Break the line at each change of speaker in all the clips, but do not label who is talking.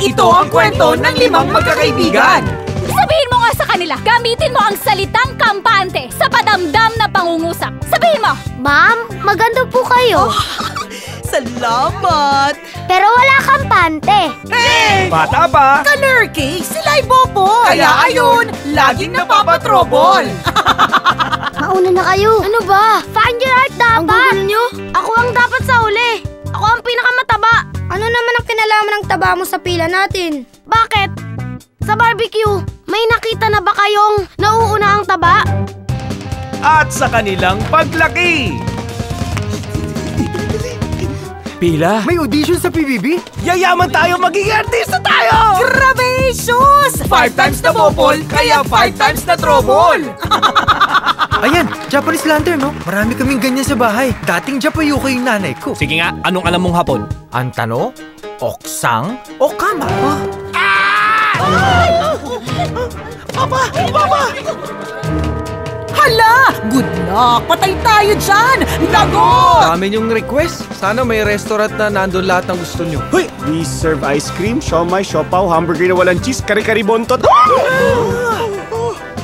Ito ang kwento ng 5 magkakaibigan.
Sabihin mo nga sa kanila, gamitin mo ang salitang kampante sa padamdam na pangungusap. Sabihin mo!
Ma'am, maganda po kayo.
Salamat!
Pero wala kampante.
Hey!
Bata pa!
Ka-Nurcake, sila'y bopol! Kaya ayun, laging napapatrobol!
Mauna na kayo. Ano ba? Find your art dapat. Ang gugulo nyo? Ako ang dapat sa uli. Ako ang pinakamataba. Ano naman ang kinalaman ng taba mo sa pila natin? Bakit? Sa barbecue, may nakita na ba kayong nauuna ang taba?
At sa kanilang paglaki! Pila?
May audition sa PBB?
Yayaman tayo, magiging artista tayo!
Grabations! 5 times na bopol, kaya 5 times na trobol!
Ayan, Japanese lantern, no? Marami kaming ganyan sa bahay. Dating Japayuko yung nanay ko.
Sige nga, anong alam mong hapon?
Antano? Oksang? Okama?
Papa! Papa!
Hala! Good luck! Patay tayo dyan! Lagot!
Dami yung request. Sana may restaurant na nandun lahat ng gusto nyo.
Hoy! We serve ice cream, siomai, siopaw, hamburger na walang cheese, kari-kari bontot.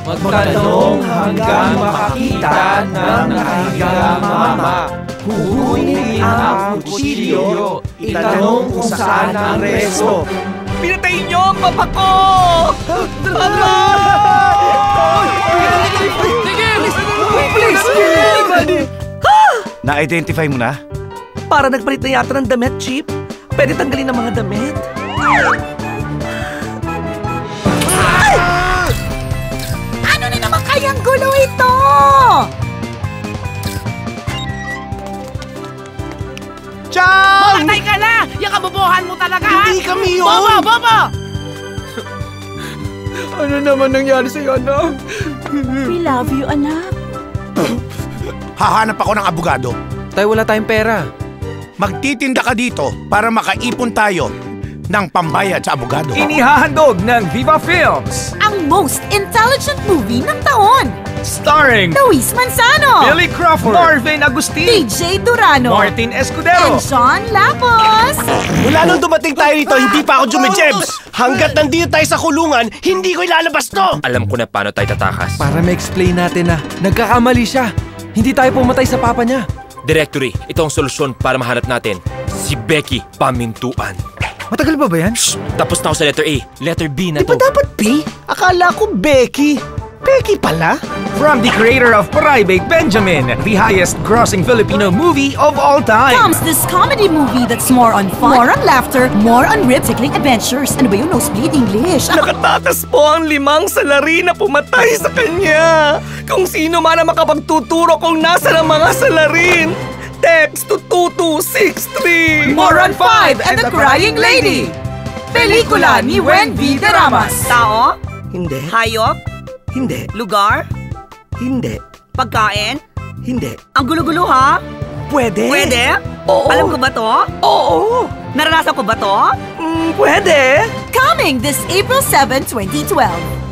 Magtanong hanggang makakita ng nakahigang mama. Huhunin ang kutsilyo. Itanong kung saan ang resto.
Pinatay niyo ang papa ko!
Na-identify mo na?
Para nagpalit na yata ng damit, Chip. Pwede tanggalin ang mga damit. Ano na naman kayang gulo ito?
Chang!
Matay ka na! Yung kabubuhan mo talaga,
Hindi kami yun!
Bobo! Bobo!
Ano naman nangyari sa'yo, anak?
We love you, anak.
Hahanap ako ng abogado.
Tay, wala tayong pera.
Magtitinda ka dito para makaipon tayo ng pambayad sa abogado.
Inihahandog ng Viva Films!
Ang most intelligent movie ng taon!
Starring
Luis Manzano!
Billy Crawford, Marvin Agustin,
DJ Durano!
Martin Escudero,
And John Lapos!
Mula nung dumating tayo rito, hindi pa ako jumejebs. Hanggat nandito tayo sa kulungan, hindi ko ilalabas to.
Alam ko na paano tayo tatakas.
Para ma-explain natin na nagkakamali siya. Hindi tayo pumatay sa papa niya.
Directory, ito ang solusyon para mahanap natin si Becky Pamintuan.
Matagal pa ba yan?
Shh! Tapos na ako sa letter A. Letter B na
Di ba
to.
dapat B? Akala ko Becky. Becky pala?
from the creator of Private Benjamin, the highest-grossing Filipino movie of all time.
Comes this comedy movie that's more on fun, more on laughter, more on rib-tickling adventures. Ano ba yung nosebleed English?
Nakatatas po ang 5 salarin na pumatay sa kanya. Kung sino man ang makapagtuturo kung nasa ang mga salarin, text to 2263.
More on 5 and the Crying Lady. Pelikula ni Wen V. Deramas.
Tao?
Hindi.
Hayop?
Hindi.
Lugar?
Hindi.
Pagkain?
Hindi.
Ang gulo-gulo ha?
Pwede.
Pwede?
Oo.
Alam ko ba to?
Oo.
Naranasan ko ba to?
Pwede. Coming this April 7, 2012.